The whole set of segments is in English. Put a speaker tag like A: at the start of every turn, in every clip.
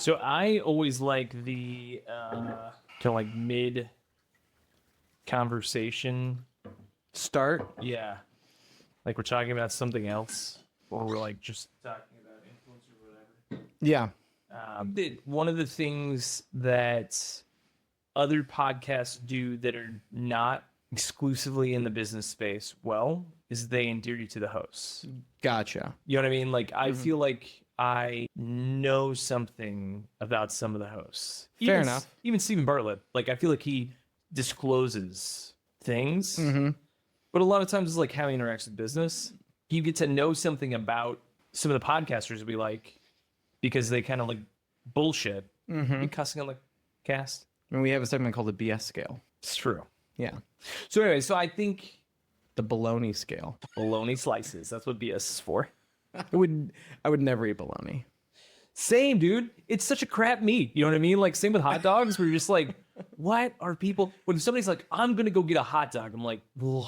A: So I always like the like mid conversation
B: Start.
A: Yeah. Like we're talking about something else, or we're like just talking about influence or whatever.
B: Yeah.
A: One of the things that other podcasts do that are not exclusively in the business space is they endear you to the hosts.
B: Gotcha.
A: You know what I mean? Like I feel like I know something about some of the hosts.
B: Fair enough.
A: Even Stephen Bartlett. Like I feel like he discloses things. But a lot of times it's like how he interacts with business. You get to know something about some of the podcasters we like because they kind of like bullshit. You cussing on the cast?
B: And we have a segment called the BS scale.
A: It's true.
B: Yeah.
A: So anyway, so I think
B: The bologna scale.
A: bologna slices. That's what BS is for.
B: I would never eat bologna.
A: Same, dude. It's such a crap meat. You know what I mean? Like same with hot dogs where you're just like, what are people... When somebody's like, I'm going to go get a hot dog. I'm like, ugh.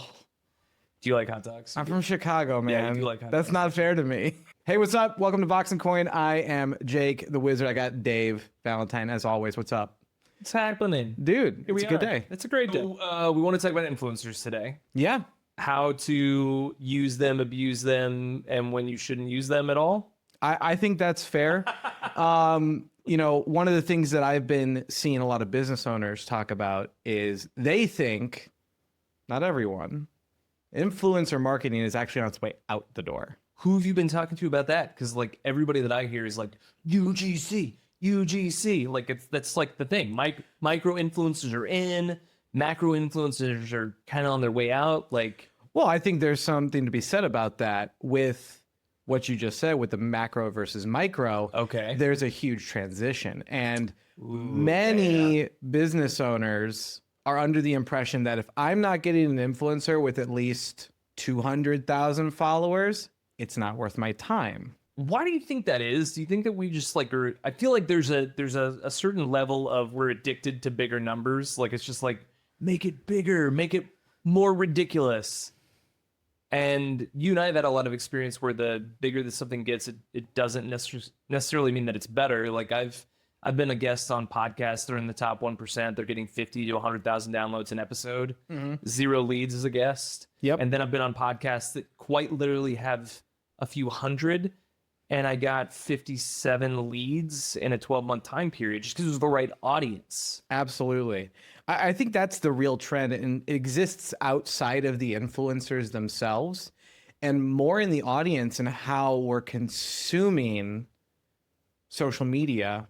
A: Do you like hot dogs?
B: I'm from Chicago, man.
A: Yeah, you do like hot
B: That's
A: dogs.
B: not fair to me. Hey, what's up? Welcome to Vox Coin. I am Jake, the wizard. I got Dave Valentine, as always. What's up?
A: What's happening?
B: Dude,
A: Here
B: it's
A: we
B: a good
A: are.
B: day.
A: It's a great day. We want to talk about influencers today.
B: Yeah.
A: How to use them, abuse them, and when you shouldn't use them at all.
B: I think that's fair. You know, one of the things that I've been seeing a lot of business owners talk about is they think, not everyone, influencer marketing is actually on its way out the door.
A: Who have you been talking to about that? Because like everybody that I hear is like UGC. Like that's like the thing. Micro influencers are in, macro influencers are kind of on their way out. Like,
B: Well, I think there's something to be said about that with what you just said with the macro versus micro.
A: Okay.
B: There's a huge transition. And many business owners are under the impression that if I'm not getting an influencer with at least 200,000 followers, it's not worth my time.
A: why do you think that is? Do you think that we just like are? I feel like there's a certain level of we're addicted to bigger numbers. Like it's just like make it bigger, make it more ridiculous. And you and I have had a lot of experience where the bigger that something gets, it doesn't necessarily mean that it's better. Like I've been a guest on podcasts that are in the top 1%. They're getting 50 to 100,000 downloads an episode, 0 leads as a guest.
B: Yep.
A: And then I've been on podcasts that quite literally have a few hundred, and I got 57 leads in a 12-month time period just because it was the right audience.
B: Absolutely. I think that's the real trend, and it exists outside of the influencers themselves and more in the audience and how we're consuming social media.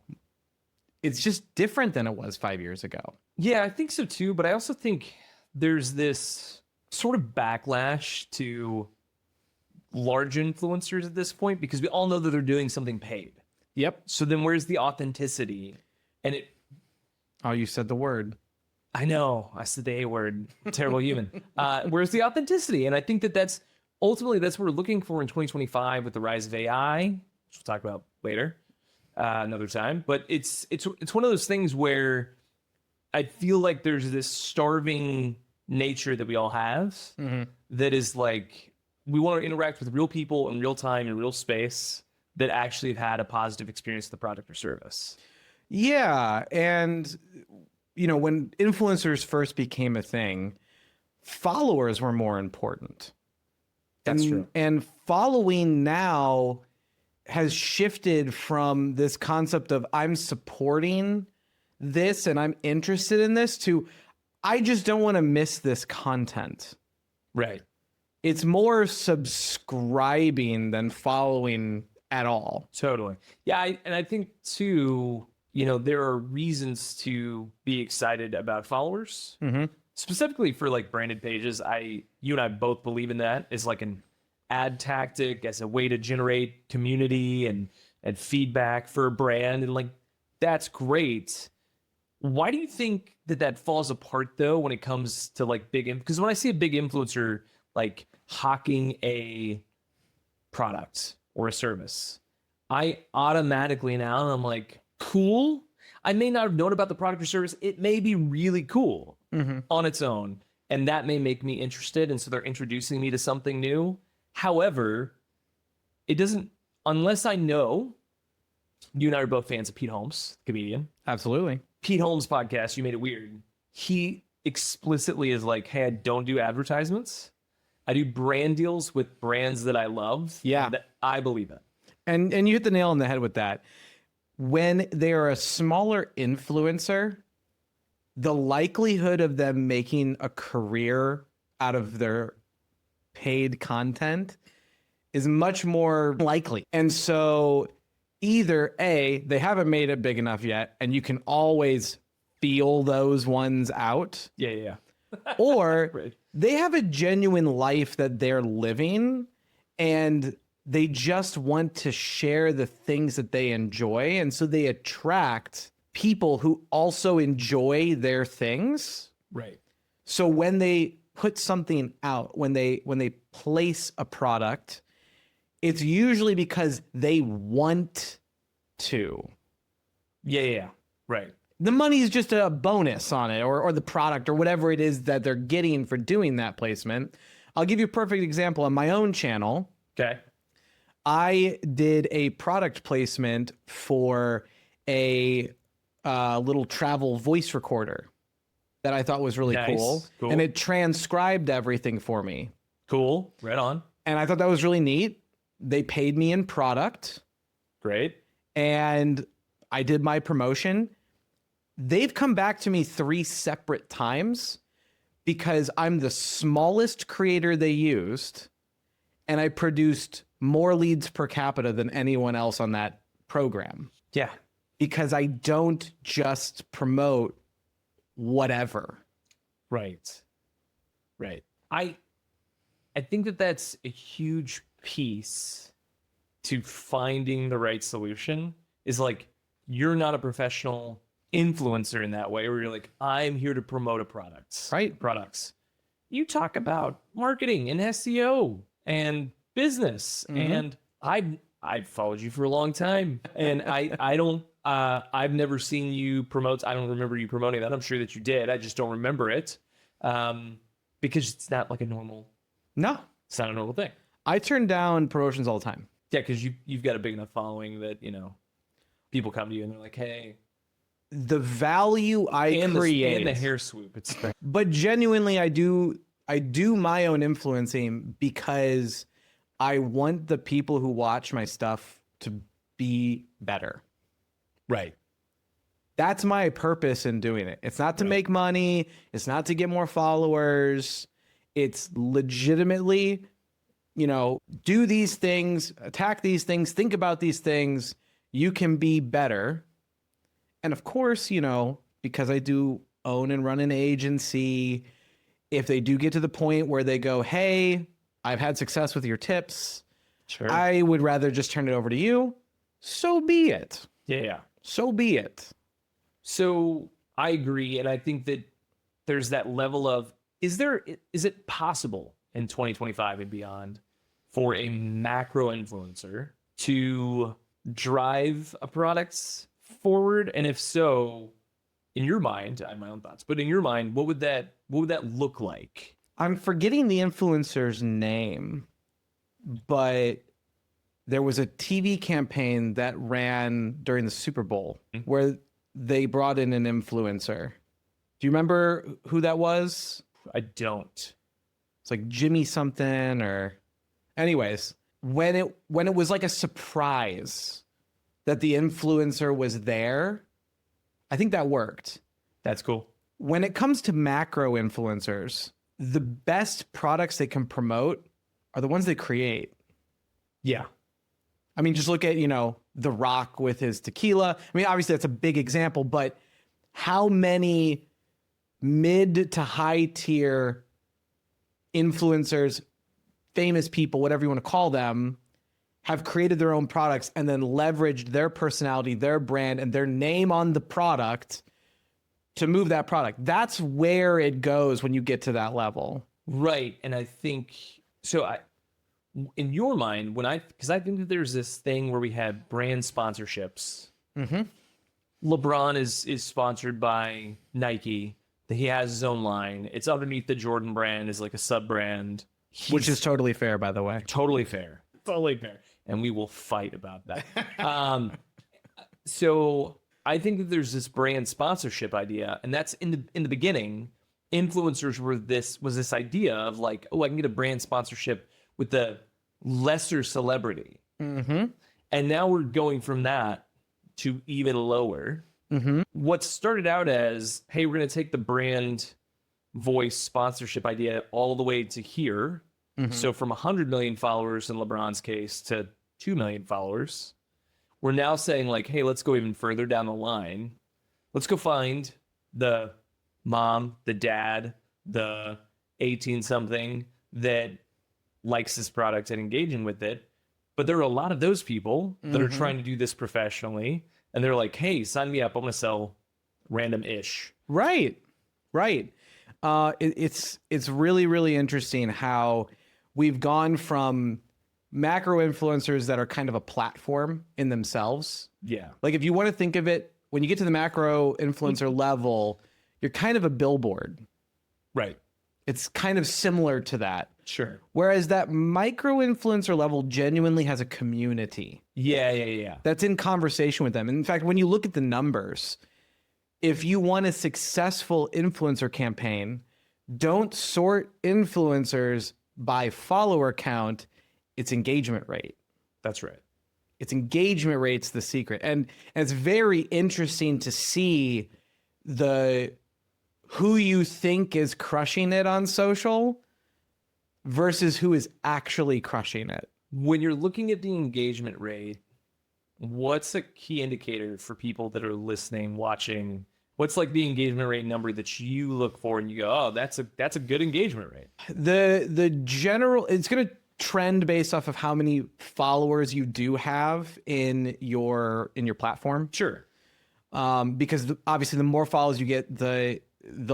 B: It's just different than it was 5 years ago.
A: Yeah, I think so too. But I also think there's this sort of backlash to large influencers at this point because we all know that they're doing something paid.
B: Yep.
A: So then where's the authenticity? And
B: Oh, you said the word.
A: I know, I said the A word, terrible human. Where's the authenticity? And I think that that's ultimately that's what we're looking for in 2025 with the rise of AI, which we'll talk about later, another time. But it's one of those things where I feel like there's this starving nature that we all have that is like, we want to interact with real people in real time, in real space that actually have had a positive experience with the product or service.
B: Yeah. And, you know, when influencers first became a thing, followers were more important.
A: That's true.
B: And following now has shifted from this concept of I'm supporting this and I'm interested in this to I just don't want to miss this content.
A: Right.
B: It's more subscribing than following at all.
A: Totally. Yeah. And I think too, you know, there are reasons to be excited about followers, specifically for like branded pages. You and I both believe in that as like an ad tactic, as a way to generate community and feedback for a brand. And like, that's great. Why do you think that falls apart though, when it comes to like because when I see a big influencer, like hawking a product or a service, I automatically now I'm like, cool. I may not have known about the product or service. It may be really cool on its own, and that may make me interested. And so they're introducing me to something new. However, it doesn't, unless I know You and I are both fans of Pete Holmes, comedian.
B: Absolutely.
A: Pete Holmes' podcast, You Made It Weird. He explicitly is like, hey, I don't do advertisements. I do brand deals with brands that I love.
B: Yeah.
A: That I believe in.
B: And you hit the nail on the head with that. When they are a smaller influencer, the likelihood of them making a career out of their paid content is much more likely. And so either A, they haven't made it big enough yet, and you can always feel those ones out.
A: Yeah.
B: Or
A: Right.
B: they have a genuine life that they're living, and they just want to share the things that they enjoy. And so they attract people who also enjoy their things.
A: Right.
B: So when they put something out, when they place a product, it's usually because they want to.
A: Yeah. Right.
B: The money is just a bonus on it, or the product, or whatever it is that they're getting for doing that placement. I'll give you a perfect example. On my own channel,
A: Okay.
B: I did a product placement for a little travel voice recorder that I thought was really
A: Nice.
B: cool.
A: Cool.
B: And it transcribed everything for me.
A: Cool. Right on.
B: And I thought that was really neat. They paid me in product,
A: Great.
B: and I did my promotion. They've come back to me 3 separate times because I'm the smallest creator they used, and I produced more leads per capita than anyone else on that program,
A: Yeah.
B: because I don't just promote whatever.
A: Right. I think that that's a huge piece to finding the right solution. Is like, you're not a professional influencer in that way, where you're like, I'm here to promote a product.
B: Right.
A: Products. You talk about marketing and SEO and business, and I've followed you for a long time, and I don't I've never seen you promote. I don't remember you promoting that. I'm sure that you did. I just don't remember it, because it's not like a normal.
B: No,
A: It's not a normal thing.
B: I turn down promotions all the time.
A: Yeah, because you've got a big enough following that people come to you and they're like, hey,
B: The value I
A: and
B: create,
A: and the hair swoop. It's
B: but genuinely, I do my own influencing because I want the people who watch my stuff to be better.
A: right.
B: That's my purpose in doing it. It's not to make money. It's not to get more followers. It's legitimately, do these things, attack these things, think about these things. You can be better. And of course, because I do own and run an agency, if they do get to the point where they go, hey, I've had success with your tips,
A: Sure.
B: I would rather just turn it over to you. So be it.
A: Yeah.
B: So be it.
A: So I agree, and I think that there's that level of is it possible in 2025 and beyond for a macro influencer to drive a product forward? And if so, in your mind, I have my own thoughts, but in your mind, what would that look like?
B: I'm forgetting the influencer's name, but there was a TV campaign that ran during the Super Bowl where they brought in an influencer. Do you remember who that was?
A: I don't.
B: It's like Jimmy something, or anyways, when it was like a surprise that the influencer was there, I think that worked.
A: That's cool.
B: When it comes to macro influencers, the best products they can promote are the ones they create.
A: Yeah.
B: I mean, just look at, The Rock with his tequila. I mean, obviously that's a big example, but how many mid to high tier influencers, famous people, whatever you want to call them, have created their own products and then leveraged their personality, their brand, and their name on the product to move that product. That's where it goes when you get to that level.
A: Right. And I think so. In your mind, because I think that there's this thing where we have brand sponsorships.
B: Mm-hmm.
A: LeBron is sponsored by Nike. He has his own line. It's underneath the Jordan brand, is like a sub brand,
B: Which is totally fair, by the way.
A: totally fair. And we will fight about that. So I think that there's this brand sponsorship idea, and that's in the beginning. Influencers was this idea of like, oh, I can get a brand sponsorship with the lesser celebrity,
B: Mm-hmm.
A: and now we're going from that to even lower.
B: Mm-hmm.
A: What started out as, hey, we're going to take the brand voice sponsorship idea all the way to here.
B: Mm-hmm.
A: So from 100 million followers in LeBron's case to 2 million followers, we're now saying like, hey, let's go even further down the line. Let's go find the mom, the dad, the 18-something that likes this product and engaging with it. But there are a lot of those people that are trying to do this professionally. And they're like, hey, sign me up. I'm going to sell random-ish.
B: Right. It's really, really interesting how we've gone from macro influencers that are kind of a platform in themselves.
A: Yeah.
B: Like if you want to think of it, when you get to the macro influencer level, you're kind of a billboard.
A: Right.
B: It's kind of similar to that.
A: Sure.
B: Whereas that micro influencer level genuinely has a community.
A: Yeah.
B: That's in conversation with them. In fact, when you look at the numbers, if you want a successful influencer campaign, don't sort influencers by follower count, it's engagement rate.
A: That's right.
B: It's engagement rate's the secret. And it's very interesting to see who you think is crushing it on social versus who is actually crushing it.
A: When you're looking at the engagement rate, what's a key indicator for people that are listening, watching? What's like the engagement rate number that you look for and you go, oh, that's a good engagement rate?
B: The general, it's going to trend based off of how many followers you do have in your platform.
A: Sure.
B: Because obviously the more followers you get, the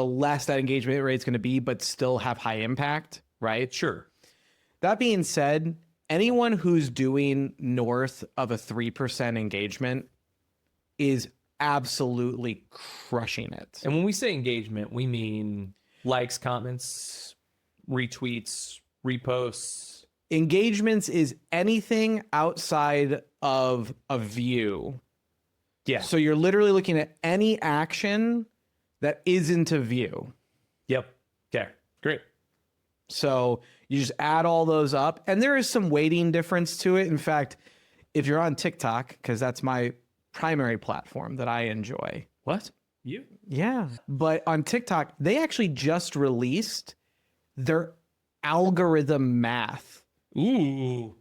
B: less that engagement rate is going to be, but still have high impact, right?
A: Sure.
B: That being said, anyone who's doing north of a 3% engagement is absolutely crushing it.
A: And when we say engagement, we mean likes, comments, retweets, reposts.
B: Engagements is anything outside of a view.
A: Yeah.
B: So you're literally looking at any action that isn't a view.
A: Yep. Okay. Great.
B: So you just add all those up, and there is some weighting difference to it. In fact, if you're on TikTok, because that's my primary platform that I enjoy.
A: What? You?
B: Yeah. But on TikTok, they actually just released their algorithm math
A: Ooh.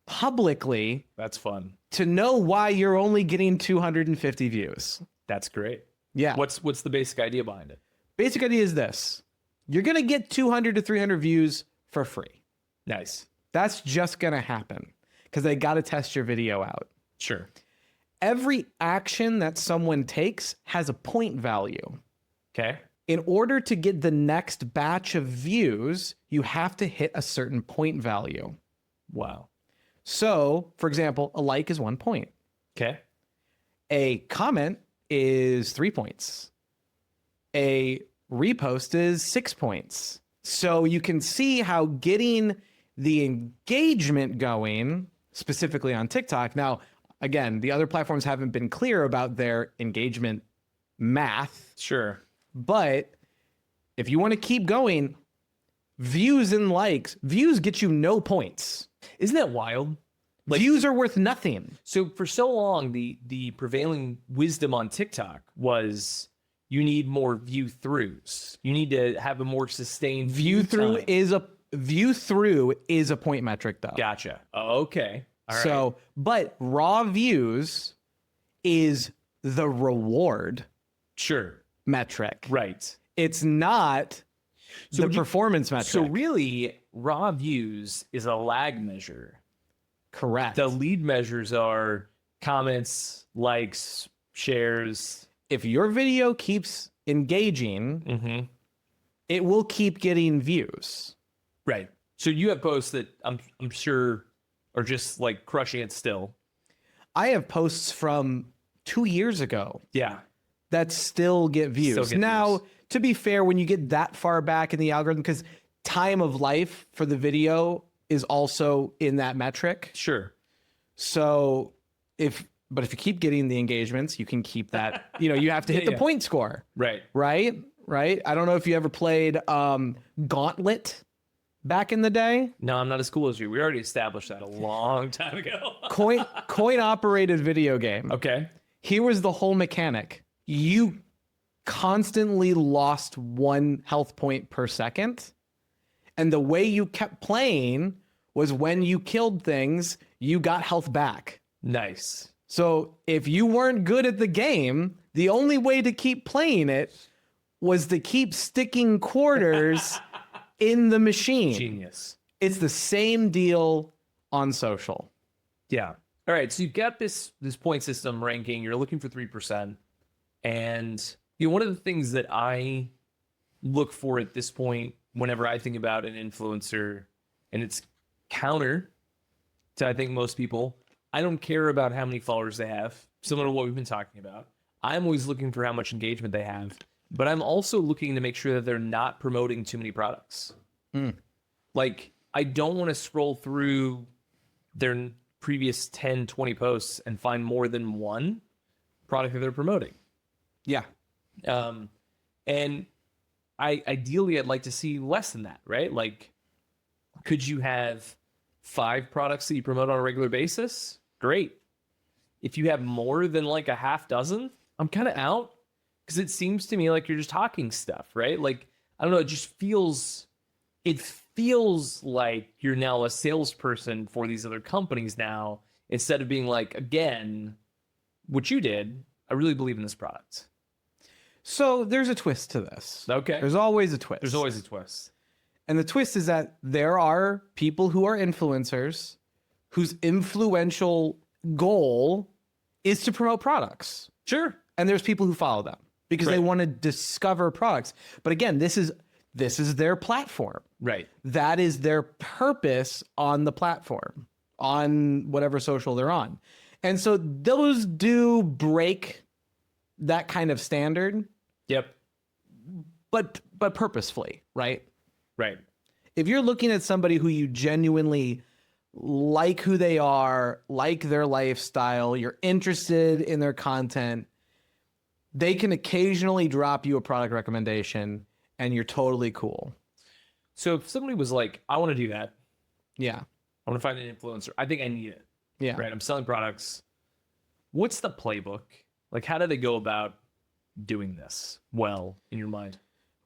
B: publicly
A: That's fun.
B: to know why you're only getting 250 views.
A: That's great.
B: Yeah.
A: What's the basic idea behind it?
B: Basic idea is this. You're going to get 200 to 300 views for free.
A: Nice.
B: That's just going to happen because they got to test your video out.
A: Sure.
B: Every action that someone takes has a point value.
A: Okay.
B: In order to get the next batch of views, you have to hit a certain point value.
A: Wow.
B: So, for example, a like is 1 point.
A: Okay.
B: A comment is 3 points. A repost is 6 points. So you can see how getting the engagement going, specifically on TikTok. Now, again, the other platforms haven't been clear about their engagement math.
A: Sure.
B: But if you want to keep going, views and likes, views get you no points.
A: Isn't that wild? Like,
B: Views are worth nothing.
A: so for so long, the prevailing wisdom on TikTok was you need more view throughs. You need to have a more sustained
B: View through
A: time.
B: is a point metric though.
A: Gotcha. Oh, okay. All right.
B: So, but raw views is the reward
A: Sure.
B: metric.
A: Right.
B: It's not
A: So
B: the
A: would you-
B: performance metric.
A: So really, raw views is a lag measure.
B: Correct.
A: The lead measures are comments, likes, shares.
B: If your video keeps engaging,
A: Mm-hmm.
B: it will keep getting views.
A: Right. So you have posts that I'm sure are just like crushing it still.
B: I have posts from 2 years ago
A: Yeah.
B: that still get views.
A: Still get
B: Now,
A: views.
B: to be fair, when you get that far back in the algorithm, because time of life for the video is also in that metric.
A: Sure.
B: So if But if you keep getting the engagements, you can keep that, you have to hit the point score.
A: Right.
B: Right? I don't know if you ever played Gauntlet back in the day.
A: No, I'm not as cool as you. We already established that a long time ago.
B: Coin operated video game.
A: Okay.
B: Here was the whole mechanic. You constantly lost 1 health point per second. And the way you kept playing was when you killed things, you got health back.
A: Nice.
B: So if you weren't good at the game, the only way to keep playing it was to keep sticking quarters in the machine.
A: Genius.
B: It's the same deal on social.
A: Yeah. All right. So you've got this point system ranking. You're looking for 3%. And one of the things that I look for at this point, whenever I think about an influencer, and it's counter to, I think, most people, I don't care about how many followers they have, similar to what we've been talking about. I'm always looking for how much engagement they have, but I'm also looking to make sure that they're not promoting too many products. Like, I don't want to scroll through their previous 10, 20 posts and find more than one product that they're promoting.
B: Yeah.
A: And ideally, I'd like to see less than that, right? Like, could you have 5 products that you promote on a regular basis? Great. If you have more than like a half dozen, I'm kind of out, because it seems to me like you're just talking stuff, right? Like, I don't know, it feels like you're now a salesperson for these other companies now, instead of being like, again, what you did, I really believe in this product.
B: So there's a twist to this.
A: Okay.
B: There's always a twist.
A: There's always a twist.
B: And the twist is that there are people who are influencers whose influential goal is to promote products.
A: Sure.
B: And there's people who follow them because they want to discover products. But again, this is their platform.
A: Right.
B: That is their purpose on the platform, on whatever social they're on. And so those do break that kind of standard.
A: Yep.
B: But purposefully, right?
A: Right.
B: If you're looking at somebody who you genuinely like who they are, like their lifestyle, you're interested in their content, they can occasionally drop you a product recommendation and you're totally cool.
A: So if somebody was like, I want to do that.
B: Yeah.
A: I want to find an influencer. I think I need it.
B: Yeah.
A: Right. I'm selling products. What's the playbook? Like, how do they go about doing this well in your mind?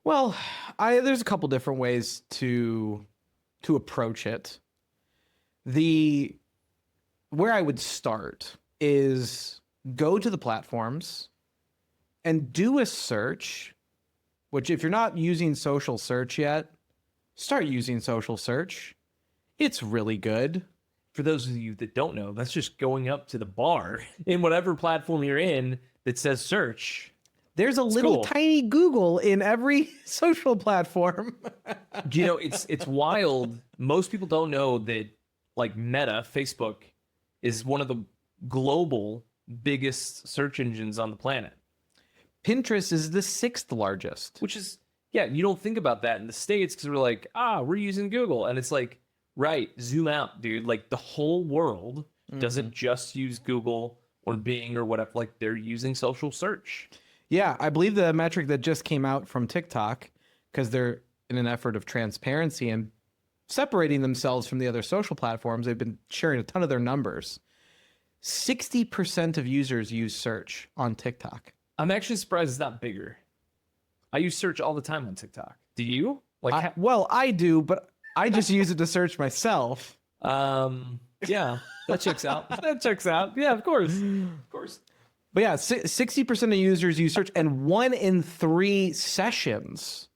B: Well, there's a couple different ways to approach it. Where I would start is go to the platforms and do a search, which if you're not using social search yet, start using social search. It's really good.
A: For those of you that don't know, that's just going up to the bar in whatever platform you're in that says search.
B: There's a little tiny Google in every social platform.
A: It's wild. Most people don't know that, like, Meta, Facebook, is one of the global biggest search engines on the planet.
B: Pinterest is the 6th largest.
A: Which is, you don't think about that in the States because we're like, we're using Google. And it's like, right, zoom out, dude. Like, the whole world doesn't just use Google or Bing or whatever. Like, they're using social search.
B: Yeah, I believe the metric that just came out from TikTok, because they're in an effort of transparency and separating themselves from the other social platforms, they've been sharing a ton of their numbers. 60% of users use search on TikTok.
A: I'm actually surprised it's not bigger. I use search all the time on TikTok. Do you?
B: I do, but I just use it to search myself.
A: Yeah, that checks out. That checks out. Yeah, of course. Of course.
B: But yeah, 60% of users use search, and 1 in 3 sessions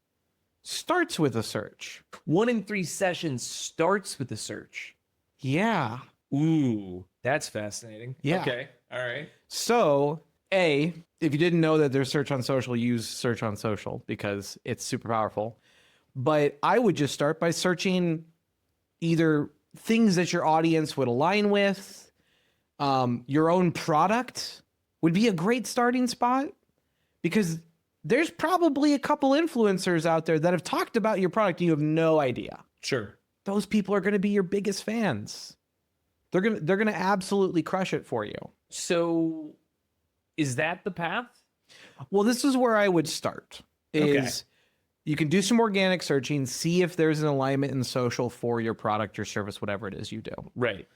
B: starts with a search.
A: 1 in 3 sessions starts with a search.
B: Yeah.
A: Ooh, that's fascinating.
B: Yeah.
A: Okay. All right.
B: So, if you didn't know that there's search on social, use search on social because it's super powerful. But I would just start by searching either things that your audience would align with, your own product would be a great starting spot, because there's probably a couple influencers out there that have talked about your product and you have no idea.
A: Sure.
B: Those people are going to be your biggest fans. They're going to absolutely crush it for you.
A: So is that the path?
B: Well, this is where I would start. Is you can do some organic searching, see if there's an alignment in social for your product, your service, whatever it is you do.
A: Right.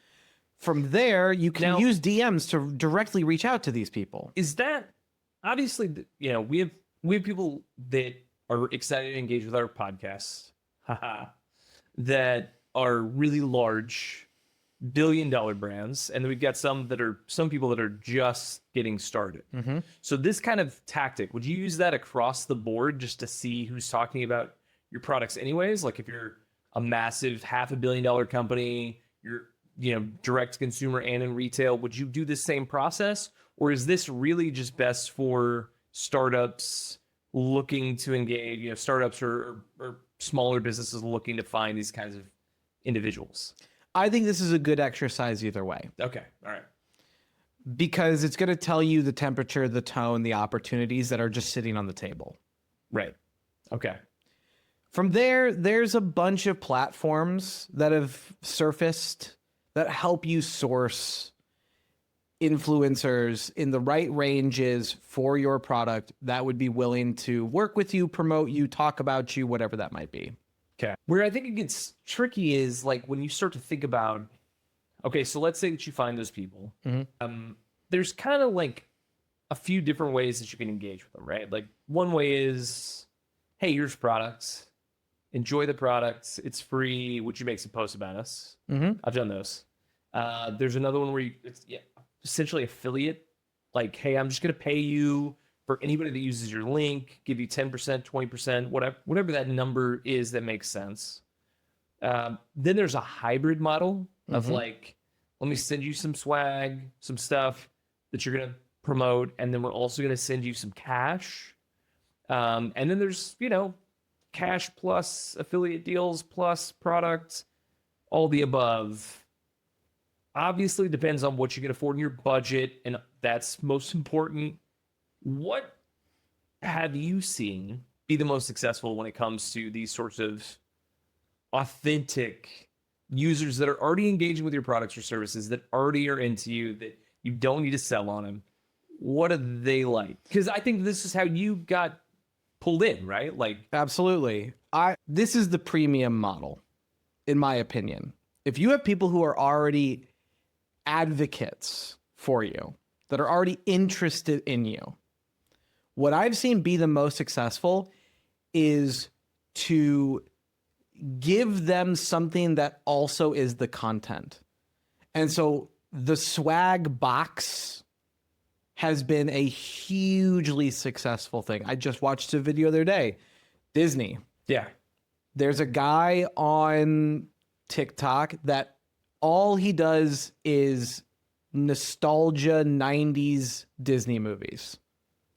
B: From there, you can
A: Now-
B: use DMs to directly reach out to these people.
A: Is that obviously, we have people that are excited to engage with our podcasts, that are really large, billion-dollar brands, and then we've got some people that are just getting started. So this kind of tactic, would you use that across the board just to see who's talking about your products anyways? Like if you're a massive $500 million company, you're direct to consumer and in retail, would you do the same process? Or is this really just best for startups looking to engage, startups or smaller businesses looking to find these kinds of individuals?
B: I think this is a good exercise either way.
A: Okay. All right.
B: Because it's going to tell you the temperature, the tone, the opportunities that are just sitting on the table.
A: Right. Okay.
B: From there, there's a bunch of platforms that have surfaced that help you source influencers in the right ranges for your product that would be willing to work with you, promote you, talk about you, whatever that might be.
A: Okay. Where I think it gets tricky is like when you start to think about, okay, so let's say that you find those people. There's kind of like a few different ways that you can engage with them, right? Like one way is, hey, here's products. Enjoy the products. It's free. Would you make some posts about us? I've done those. There's another one where it's essentially affiliate. Like, hey, I'm just going to pay you for anybody that uses your link, give you 10%, 20%, whatever that number is that makes sense. Then there's a hybrid model of like, let me send you some swag, some stuff that you're going to promote, and then we're also going to send you some cash. And then there's, cash plus affiliate deals plus products, all the above. Obviously depends on what you can afford in your budget, and that's most important. What have you seen be the most successful when it comes to these sorts of authentic users that are already engaging with your products or services, that already are into you, that you don't need to sell on them? What do they like? Because I think this is how you got pulled in, right? Like,
B: absolutely. This is the premium model, in my opinion. If you have people who are already advocates for you, that are already interested in you, what I've seen be the most successful is to give them something that also is the content. And so the swag box has been a hugely successful thing. I just watched a video the other day. Disney.
A: yeah,
B: There's a guy on TikTok that all he does is nostalgia 90s Disney movies.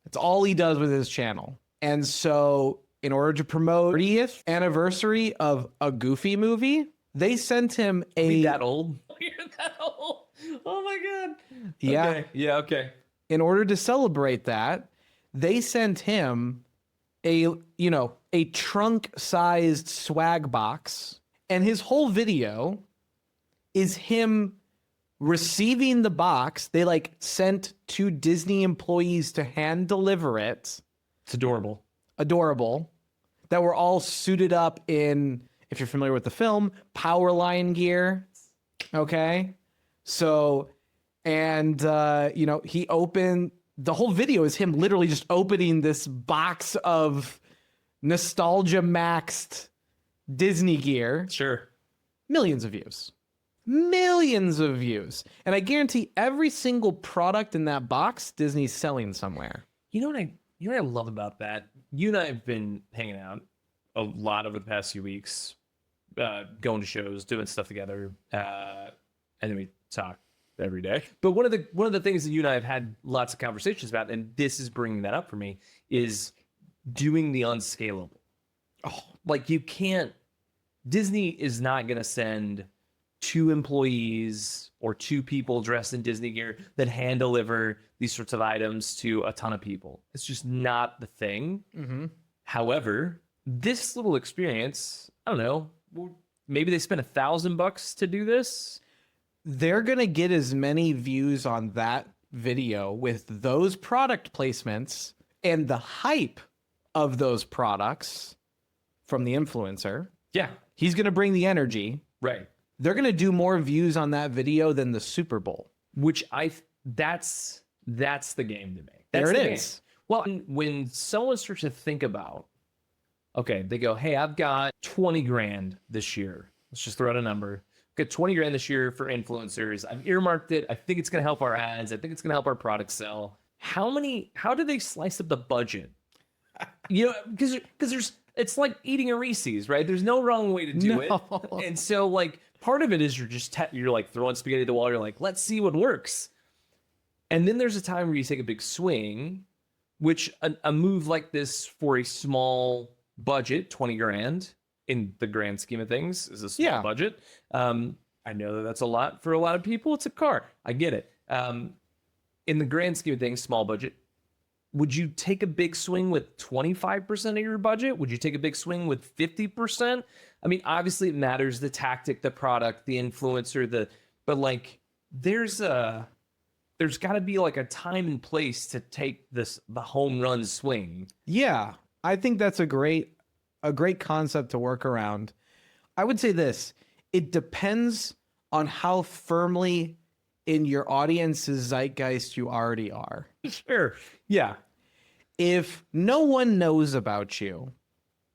B: That's all he does with his channel. And so in order to promote 30th anniversary of a Goofy movie, they sent him
A: be that old. You're that old. Oh my god.
B: Yeah.
A: Okay. Yeah. Okay.
B: In order to celebrate that, they sent him a trunk-sized swag box, and his whole video is him receiving the box. They sent 2 Disney employees to hand deliver it.
A: It's adorable.
B: That were all suited up in, if you're familiar with the film, Powerline gear. Okay. So, and, he opened, the whole video is him literally just opening this box of nostalgia maxed Disney gear.
A: Sure.
B: Millions of views. And I guarantee every single product in that box, Disney's selling somewhere.
A: You know what I love about that? You and I have been hanging out a lot over the past few weeks, going to shows, doing stuff together, and then we talk every day. But one of the things that you and I have had lots of conversations about, and this is bringing that up for me, is doing the unscalable. Oh, like you can't. Disney is not going to send 2 employees or 2 people dressed in Disney gear that hand deliver these sorts of items to a ton of people. It's just not the thing. However, this little experience, I don't know, maybe they spent $1,000 to do this.
B: They're going to get as many views on that video with those product placements and the hype of those products from the influencer.
A: Yeah.
B: He's going to bring the energy.
A: Right.
B: They're going to do more views on that video than the Super Bowl.
A: Which that's the game to make.
B: There
A: That's
B: it
A: the
B: is.
A: game. Well, when someone starts to think about, okay, they go, hey, I've got 20 grand this year. Let's just throw out a number. I've got 20 grand this year for influencers. I've earmarked it. I think it's going to help our ads. I think it's going to help our product sell. How do they slice up the budget? You know, because it's like eating a Reese's, right? There's no wrong way to do it. And so like part of it is you're like throwing spaghetti at the wall. You're like, let's see what works. And then there's a time where you take a big swing, which a move like this for a small budget, 20 grand in the grand scheme of things is a small budget. I know that that's a lot for a lot of people. It's a car. I get it. In the grand scheme of things, small budget. Would you take a big swing with 25% of your budget? Would you take a big swing with 50%? I mean, obviously it matters, the tactic, the product, the influencer, but like there's got to be like a time and place to take the home run swing.
B: Yeah, I think that's a great concept to work around. I would say this, it depends on how firmly in your audience's zeitgeist you already are.
A: Sure. Yeah.
B: If no one knows about you,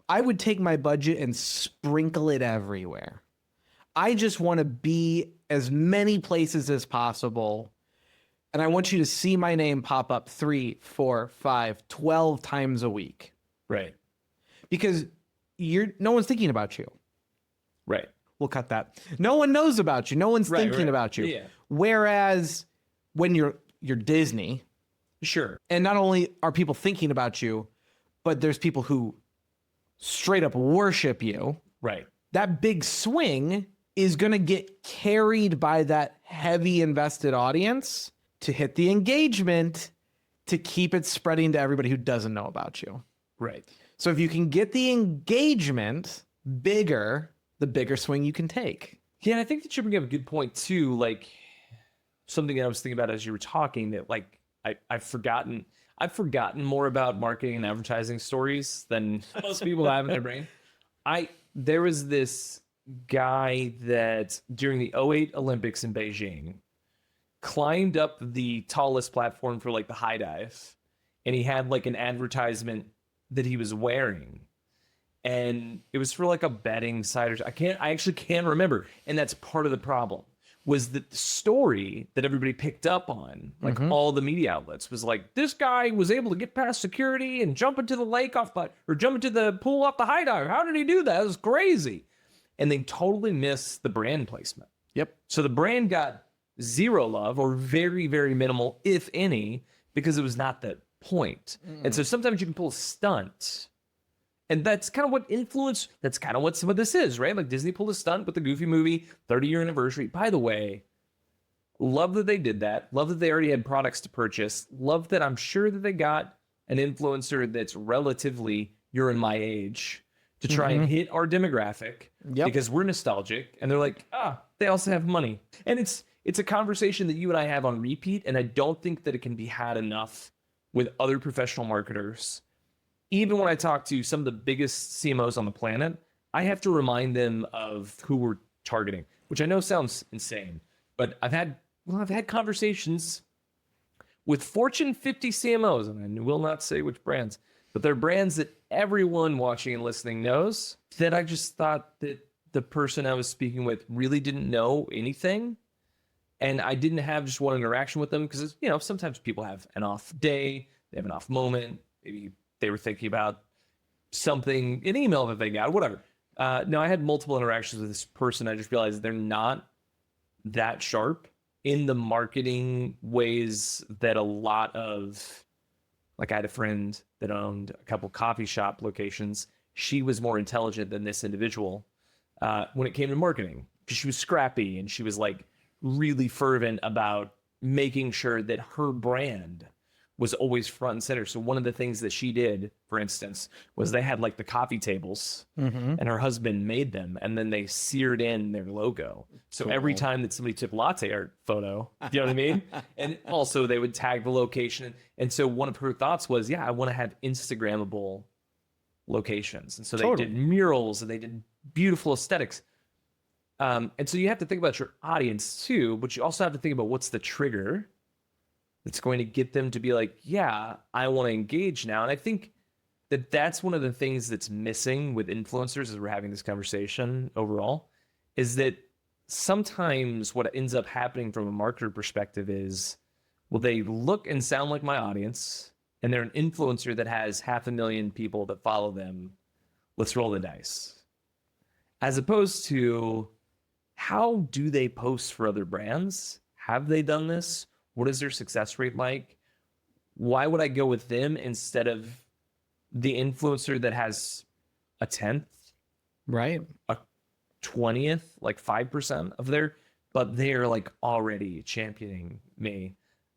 B: I would take my budget and sprinkle it everywhere. I just want to be as many places as possible. And I want you to see my name pop up 3, 4, 5, 12 times a week.
A: Right.
B: Because no one's thinking about you.
A: Right.
B: We'll cut that. No one knows about you. No one's thinking about you.
A: Yeah.
B: Whereas when you're Disney,
A: sure.
B: And not only are people thinking about you, but there's people who straight up worship you.
A: Right.
B: That big swing is going to get carried by that heavy invested audience to hit the engagement to keep it spreading to everybody who doesn't know about you.
A: Right.
B: So if you can get the engagement bigger, the bigger swing you can take.
A: Yeah, and I think that you bring up a good point too. Like something that I was thinking about as you were talking, that like I've forgotten more about marketing and advertising stories than most people have in their brain. There was this guy that during the 2008 Olympics in Beijing climbed up the tallest platform for like the high dive, and he had like an advertisement that he was wearing, and it was for like a betting site. I actually can't remember, and that's part of the problem. Was that the story that everybody picked up on, like all the media outlets, was like, this guy was able to get past security and jump into the lake or jump into the pool off the high dive. How did he do that? It was crazy. And they totally missed the brand placement.
B: Yep.
A: So the brand got zero love, or very, very minimal, if any, because it was not that point. And so sometimes you can pull a stunt. And that's kind of what some of this is, right? Like Disney pulled a stunt with the Goofy movie, 30-year anniversary. By the way, love that they did that. Love that they already had products to purchase. Love that I'm sure that they got an influencer that's relatively you're in my age to try and hit our demographic because we're nostalgic. And they're like, they also have money. And it's a conversation that you and I have on repeat. And I don't think that it can be had enough with other professional marketers. Even when I talk to some of the biggest CMOs on the planet, I have to remind them of who we're targeting, which I know sounds insane, but I've had conversations with Fortune 50 CMOs, and I will not say which brands, but they're brands that everyone watching and listening knows, that I just thought that the person I was speaking with really didn't know anything. And I didn't have just one interaction with them because, sometimes people have an off day, they have an off moment, maybe they were thinking about something, an email that they got, whatever. No, I had multiple interactions with this person. I just realized they're not that sharp in the marketing ways that a lot of, like I had a friend that owned a couple coffee shop locations. She was more intelligent than this individual when it came to marketing, because she was scrappy and she was like really fervent about making sure that her brand was always front and center. So one of the things that she did, for instance, was they had like the coffee tables and her husband made them and then they seared in their logo. So every time that somebody took latte art photo, you know what I mean? And also they would tag the location. And so one of her thoughts was, yeah, I want to have Instagrammable locations. And so they did murals and they did beautiful aesthetics. And so you have to think about your audience too, but you also have to think about what's the trigger that's going to get them to be like, yeah, I want to engage now. And I think that that's one of the things that's missing with influencers as we're having this conversation overall, is that sometimes what ends up happening from a marketer perspective is, well, they look and sound like my audience, and they're an influencer that has 500,000 people that follow them. Let's roll the dice. As opposed to, how do they post for other brands? Have they done this? What is their success rate like? Why would I go with them instead of the influencer that has a 10th,
B: right,
A: a 20th, like 5% of their, but they're like already championing me?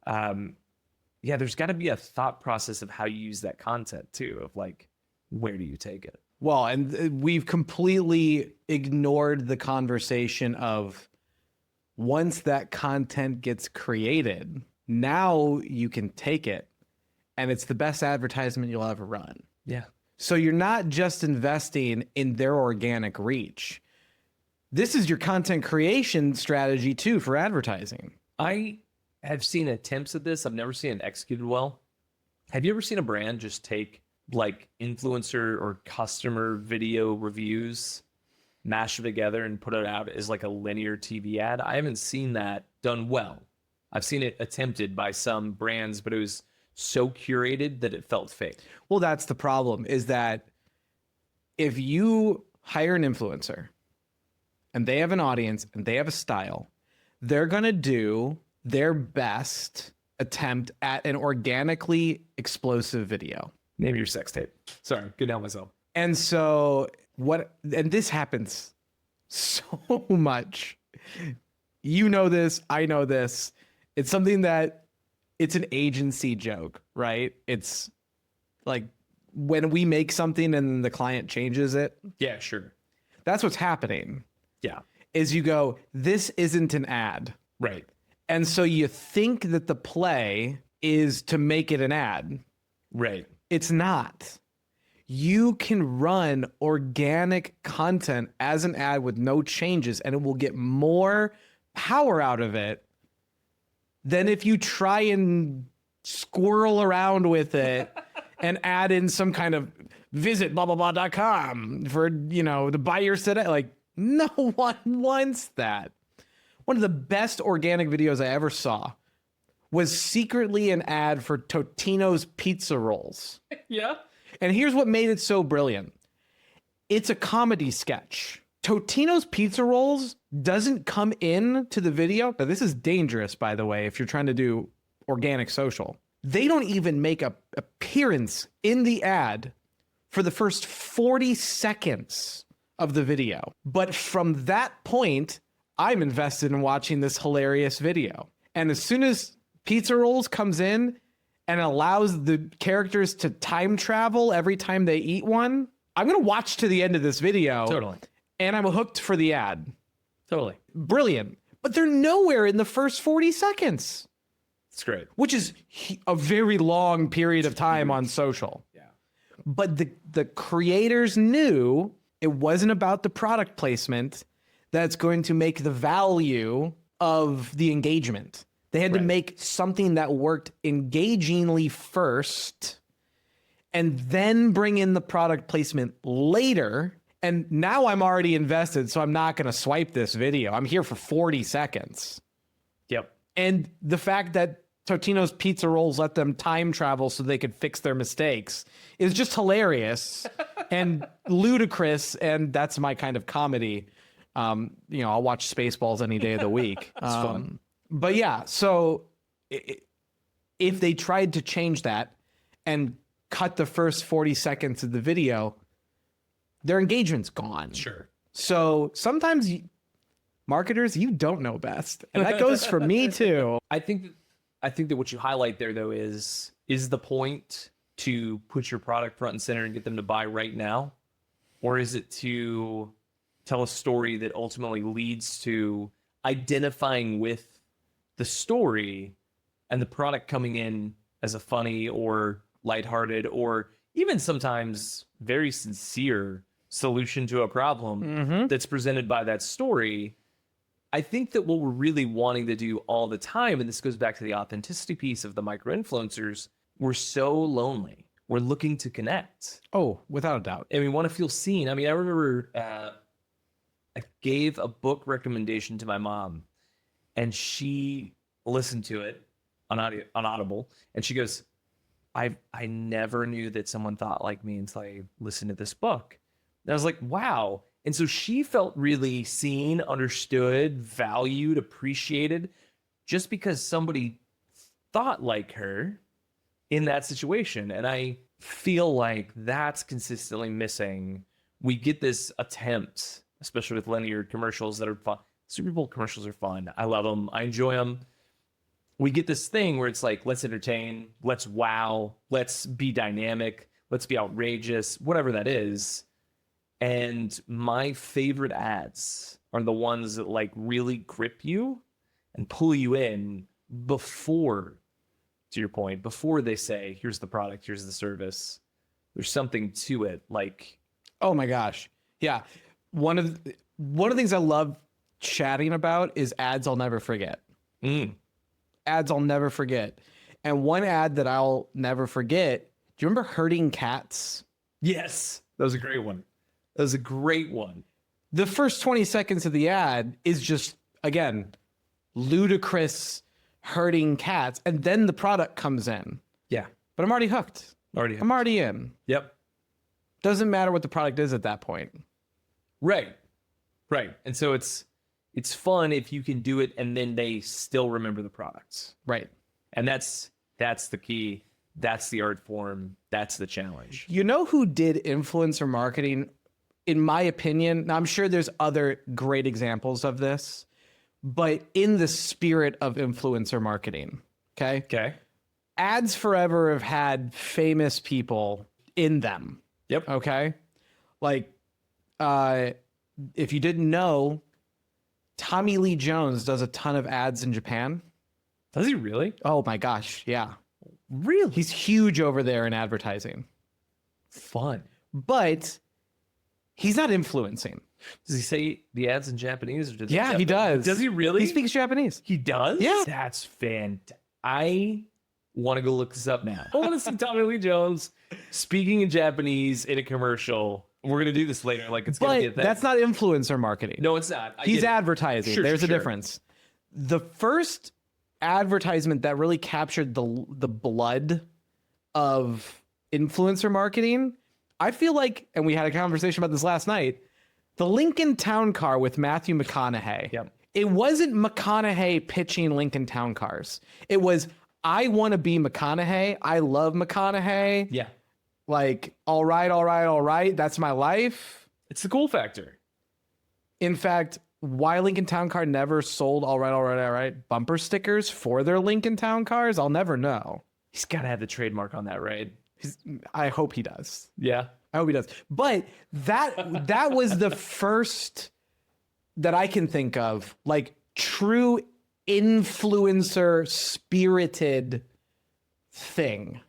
A: Yeah, there's got to be a thought process of how you use that content too, of like, where do you take it?
B: Well, and we've completely ignored the conversation of, once that content gets created, now you can take it and it's the best advertisement you'll ever run.
A: Yeah.
B: So you're not just investing in their organic reach. This is your content creation strategy too for advertising.
A: I have seen attempts at this. I've never seen it executed well. Have you ever seen a brand just take like influencer or customer video reviews, mash them together and put it out as like a linear TV ad? I haven't seen that done well. I've seen it attempted by some brands, but it was so curated that it felt fake.
B: Well, that's the problem, is that if you hire an influencer and they have an audience and they have a style, they're going to do their best attempt at an organically explosive video.
A: Name your sex tape. Sorry, get down myself.
B: And so and this happens so much. You know this, I know this. It's something that, it's an agency joke, right? It's like when we make something and the client changes it.
A: Yeah, sure.
B: That's what's happening.
A: Yeah.
B: Is you go, this isn't an ad.
A: Right.
B: And so you think that the play is to make it an ad.
A: Right.
B: It's not. You can run organic content as an ad with no changes, and it will get more power out of it than if you try and squirrel around with it and add in some kind of visit blah, blah, blah.com for, to buy your set. Like, no one wants that. One of the best organic videos I ever saw was secretly an ad for Totino's pizza rolls.
A: Yeah.
B: And here's what made it so brilliant. It's a comedy sketch. Totino's pizza rolls doesn't come in to the video. Now, this is dangerous, by the way, if you're trying to do organic social. They don't even make an appearance in the ad for the first 40 seconds of the video. But from that point, I'm invested in watching this hilarious video. And as soon as pizza rolls comes in and allows the characters to time travel every time they eat one, I'm going to watch to the end of this video.
A: Totally.
B: And I'm hooked for the ad.
A: Totally.
B: Brilliant. But they're nowhere in the first 40 seconds.
A: It's great.
B: Which is a very long period of time on social.
A: Yeah.
B: But the creators knew it wasn't about the product placement that's going to make the value of the engagement. They had to make something that worked engagingly first and then bring in the product placement later. And now I'm already invested, so I'm not going to swipe this video. I'm here for 40 seconds.
A: Yep.
B: And the fact that Totino's pizza rolls let them time travel so they could fix their mistakes is just hilarious and ludicrous. And that's my kind of comedy. I'll watch Spaceballs any day of the week.
A: It's fun.
B: But yeah, so if they tried to change that and cut the first 40 seconds of the video, their engagement's gone.
A: Sure.
B: So sometimes marketers, you don't know best. And that goes for me too.
A: I think that what you highlight there though is is the point to put your product front and center and get them to buy right now? Or is it to tell a story that ultimately leads to identifying with the story and the product coming in as a funny or lighthearted or even sometimes very sincere solution to a problem that's presented by that story? I think that what we're really wanting to do all the time, and this goes back to the authenticity piece of the micro-influencers, we're so lonely. We're looking to connect.
B: Oh, without a doubt.
A: And we want to feel seen. I mean, I remember I gave a book recommendation to my mom, and she listened to it on Audible, and she goes, I never knew that someone thought like me until I listened to this book. And I was like, wow. And so she felt really seen, understood, valued, appreciated, just because somebody thought like her in that situation. And I feel like that's consistently missing. We get this attempt, especially with linear commercials that are fun. Super Bowl commercials are fun. I love them. I enjoy them. We get this thing where it's like, let's entertain, let's wow, let's be dynamic, let's be outrageous, whatever that is. And my favorite ads are the ones that like really grip you and pull you in before, to your point, before they say, here's the product, here's the service. There's something to it. Like,
B: oh my gosh. Yeah. One of the things I love chatting about is ads I'll never forget. Ads I'll never forget. And one ad that I'll never forget, do you remember Herding Cats?
A: yes, that was a great one. That was a great one.
B: The first 20 seconds of the ad is just, again, ludicrous herding cats. And then the product comes in.
A: Yeah.
B: But I'm already hooked. I'm already in.
A: Yep.
B: Doesn't matter what the product is at that point.
A: Right. And so it's fun if you can do it and then they still remember the products.
B: Right.
A: And that's the key. That's the art form. That's the challenge.
B: You know who did influencer marketing, in my opinion? Now, I'm sure there's other great examples of this, but in the spirit of influencer marketing, okay? Ads forever have had famous people in them.
A: Yep.
B: Okay? Like, if you didn't know, Tommy Lee Jones does a ton of ads in Japan.
A: Does he really?
B: Oh my gosh, yeah.
A: Really?
B: He's huge over there in advertising.
A: Fun.
B: But he's not influencing.
A: Does he say the ads in Japanese? Or does
B: Yeah, he does.
A: Does he really?
B: He speaks Japanese.
A: He does?
B: Yeah.
A: That's fantastic. I want to go look this up now. I want to see Tommy Lee Jones speaking in Japanese in a commercial. We're going to do this later. Like, it's going to be a
B: But
A: thing.
B: that's not influencer marketing.
A: No, it's not.
B: He's advertising.
A: Sure,
B: There's a
A: sure.
B: difference. The first advertisement that really captured the blood of influencer marketing, I feel like, and we had a conversation about this last night, the Lincoln Town Car with Matthew McConaughey.
A: Yep.
B: It wasn't McConaughey pitching Lincoln Town Cars. It was, I want to be McConaughey. I love McConaughey.
A: Yeah.
B: Like, all right. That's my life.
A: It's the cool factor.
B: In fact, why Lincoln Town Car never sold all right bumper stickers for their Lincoln Town Cars, I'll never know.
A: He's got to have the trademark on that, right?
B: I hope he does.
A: Yeah.
B: I hope he does. But that was the first that I can think of, like, true influencer spirited thing.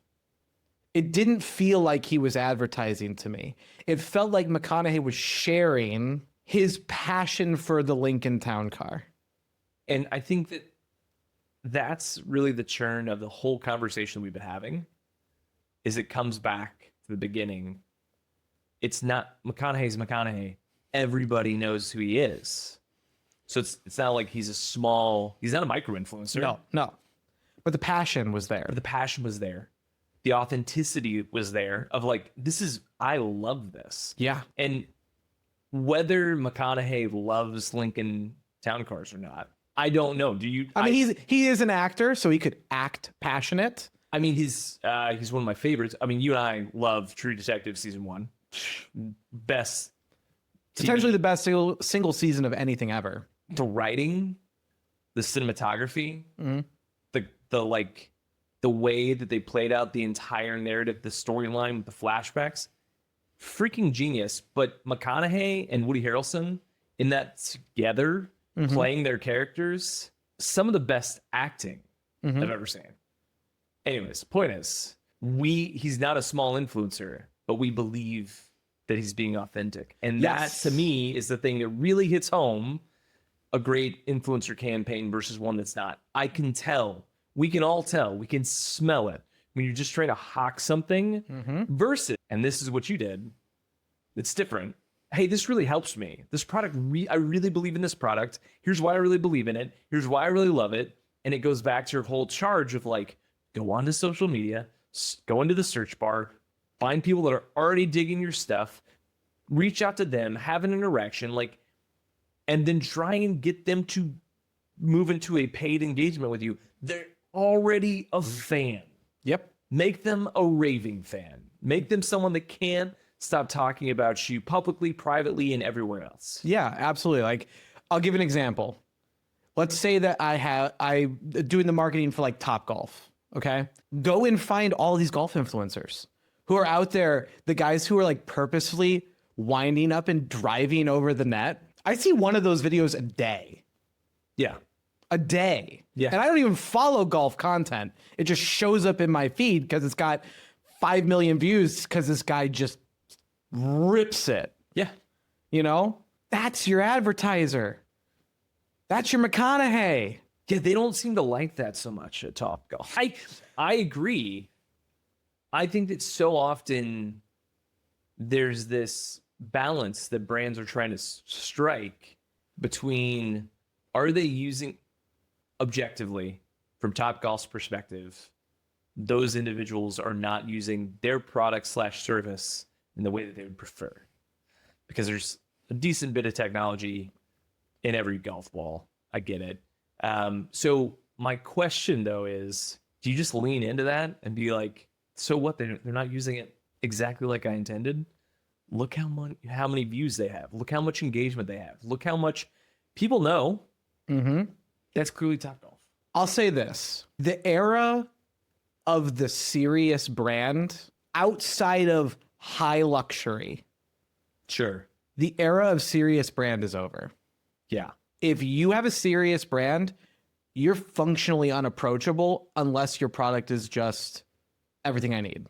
B: It didn't feel like he was advertising to me. It felt like McConaughey was sharing his passion for the Lincoln Town Car.
A: And I think that that's really the churn of the whole conversation we've been having, is it comes back to the beginning. It's not McConaughey's McConaughey. Everybody knows who he is. So it's not like he's not a micro influencer.
B: No. But the passion was there.
A: But the passion was there. The authenticity was there of like, I love this.
B: Yeah.
A: And whether McConaughey loves Lincoln Town Cars or not, I don't know. Do you?
B: I mean, he is an actor, so he could act passionate.
A: I mean, he's one of my favorites. I mean, you and I love True Detective season 1. Best.
B: Potentially the best single season of anything ever.
A: The writing, the cinematography, the like the way that they played out the entire narrative, the storyline with the flashbacks, freaking genius. But McConaughey and Woody Harrelson in that together, playing their characters, some of the best acting I've ever seen. Anyways, the point is, he's not a small influencer, but we believe that he's being authentic. And that, to me, is the thing that really hits home a great influencer campaign versus one that's not. I can tell. We can all tell. We can smell it when you're just trying to hawk something versus, and this is what you did. It's different. Hey, this really helps me. This product, I really believe in this product. Here's why I really believe in it. Here's why I really love it. And it goes back to your whole charge of like, go onto social media, go into the search bar, find people that are already digging your stuff, reach out to them, have an interaction, like, and then try and get them to move into a paid engagement with you. They're already a fan.
B: Yep.
A: Make them a raving fan. Make them someone that can't stop talking about you publicly, privately, and everywhere else.
B: Yeah, absolutely. Like, I'll give an example. Let's say that I'm doing the marketing for like Topgolf. Okay. Go and find all these golf influencers who are out there, the guys who are like purposefully winding up and driving over the net. I see one of those videos a day.
A: Yeah.
B: A day.
A: Yeah.
B: And I don't even follow golf content. It just shows up in my feed because it's got 5 million views because this guy just rips it.
A: Yeah.
B: You know, that's your advertiser. That's your McConaughey.
A: Yeah, they don't seem to like that so much at Topgolf. I agree. I think that so often there's this balance that brands are trying to strike between, are they using objectively from Topgolf's perspective, those individuals are not using their product / service in the way that they would prefer, because there's a decent bit of technology in every golf ball. I get it. So my question though is, do you just lean into that and be like, so what? They're not using it exactly like I intended. Look how many views they have. Look how much engagement they have. Look how much people know. That's clearly Topgolf.
B: I'll say this. The era of the serious brand outside of high luxury.
A: Sure.
B: The era of serious brand is over.
A: Yeah.
B: If you have a serious brand, you're functionally unapproachable unless your product is just everything I need.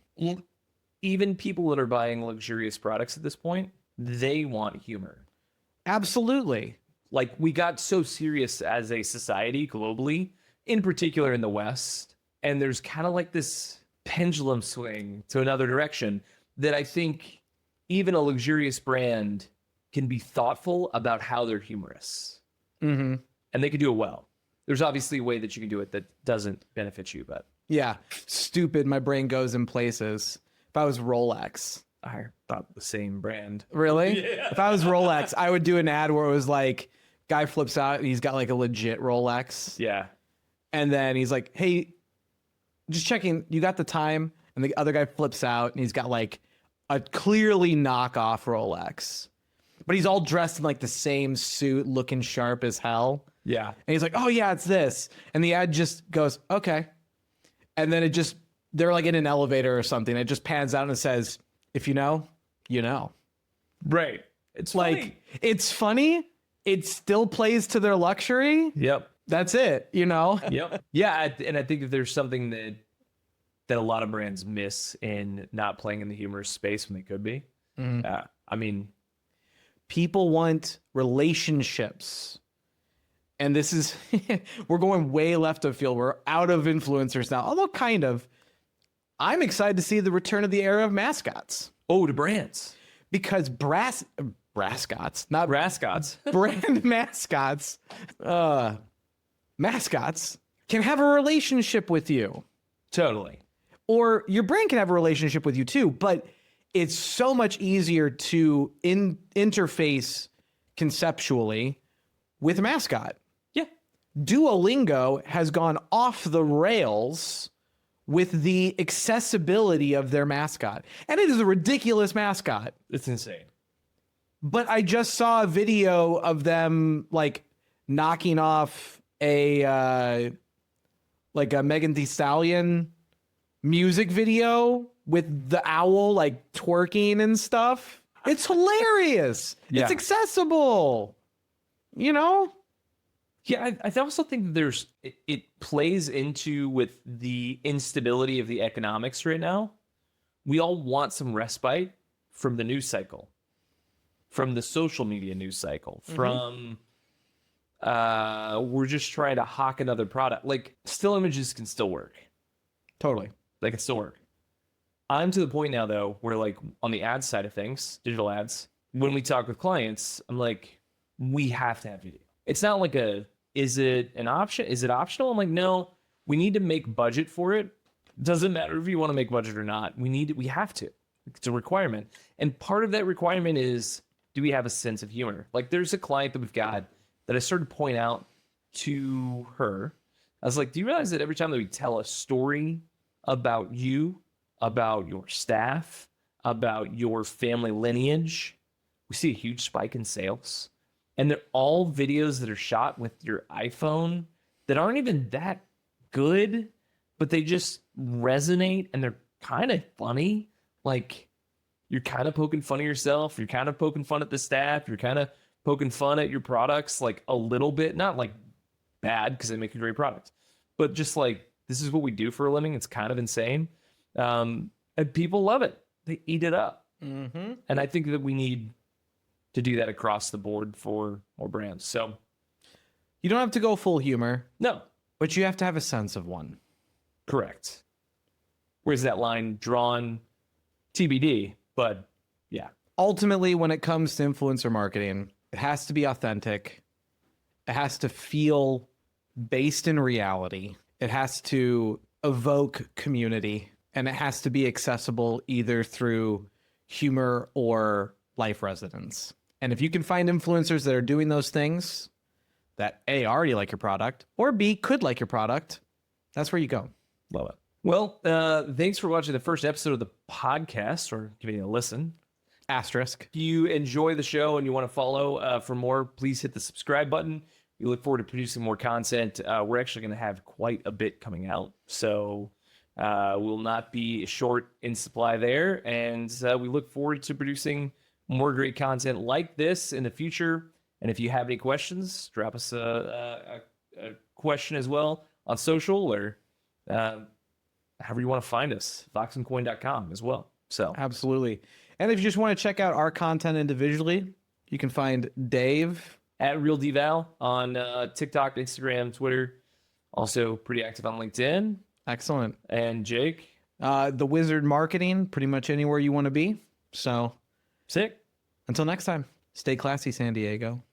A: Even people that are buying luxurious products at this point, they want humor.
B: Absolutely.
A: Like, we got so serious as a society globally, in particular in the West, and there's kind of like this pendulum swing to another direction that I think even a luxurious brand can be thoughtful about how they're humorous. And they can do it well. There's obviously a way that you can do it that doesn't benefit you, but
B: Yeah. Stupid. My brain goes in places. If I was Rolex.
A: I thought the same brand.
B: Really?
A: Yeah.
B: If I was Rolex, I would do an ad where it was like, guy flips out and he's got like a legit Rolex.
A: Yeah.
B: And then he's like, hey, just checking, you got the time? And the other guy flips out and he's got like a clearly knockoff Rolex. But he's all dressed in like the same suit, looking sharp as hell.
A: Yeah.
B: And he's like, oh yeah, it's this. And the ad just goes, okay. And then they're like in an elevator or something. It just pans out and it says, if you know, you know.
A: Right. It's
B: Like,
A: funny.
B: it's funny. It still plays to their luxury.
A: Yep.
B: That's it, you know?
A: Yep. Yeah. And I think if there's something that a lot of brands miss in not playing in the humorous space when they could be, I mean,
B: People want relationships. And this is, we're going way left of field. We're out of influencers now, although kind of. I'm excited to see the return of the era of mascots.
A: oh, to brands.
B: Because mascots, not
A: Rascots.
B: brand mascots, mascots can have a relationship with you.
A: Totally.
B: Or your brand can have a relationship with you too, but it's so much easier to interface conceptually with a mascot.
A: Yeah.
B: Duolingo has gone off the rails with the accessibility of their mascot. And it is a ridiculous mascot.
A: It's insane.
B: But I just saw a video of them like knocking off a Megan Thee Stallion music video with the owl like twerking and stuff. It's hilarious.
A: Yeah.
B: It's accessible. You know?
A: Yeah, I also think that it plays into with the instability of the economics right now. We all want some respite from the news cycle, from the social media news cycle, from we're just trying to hawk another product. Like still images can still work.
B: Totally.
A: They can still work. I'm to the point now though where like on the ad side of things, digital ads, when we talk with clients, I'm like, we have to have video. It's not like is it an option? Is it optional? I'm like, no, we need to make budget for it. Doesn't matter if you want to make budget or not. We have to. It's a requirement. And part of that requirement is, do we have a sense of humor? Like there's a client that we've got that I started to point out to her. I was like, do you realize that every time that we tell a story about you, about your staff, about your family lineage, we see a huge spike in sales? And they're all videos that are shot with your iPhone that aren't even that good, but they just resonate and they're kind of funny. Like you're kind of poking fun at yourself. You're kind of poking fun at the staff. You're kind of poking fun at your products, like a little bit, not like bad because they make a great product, but just like, this is what we do for a living. It's kind of insane. And people love it. They eat it up. And I think that we need to do that across the board for more brands. So
B: you don't have to go full humor.
A: No.
B: But you have to have a sense of one.
A: Correct. Where's that line drawn? TBD. But yeah.
B: Ultimately, when it comes to influencer marketing, it has to be authentic. It has to feel based in reality. It has to evoke community. And it has to be accessible either through humor or life resonance. And if you can find influencers that are doing those things that A, already like your product, or B, could like your product, that's where you go.
A: Love it. Well, thanks for watching the first episode of the podcast or giving it a listen.
B: Asterisk.
A: If you enjoy the show and you want to follow for more, please hit the subscribe button. We look forward to producing more content. We're actually going to have quite a bit coming out. So we'll not be short in supply there. And we look forward to producing more great content like this in the future. And if you have any questions, drop us a question as well on social or however you want to find us, voxandcoin.com as well. So
B: absolutely. And if you just want to check out our content individually, you can find Dave
A: at RealDVal on TikTok, Instagram, Twitter. Also pretty active on LinkedIn.
B: Excellent.
A: And Jake?
B: The Wizard Marketing, pretty much anywhere you want to be. So
A: sick.
B: Until next time, stay classy, San Diego.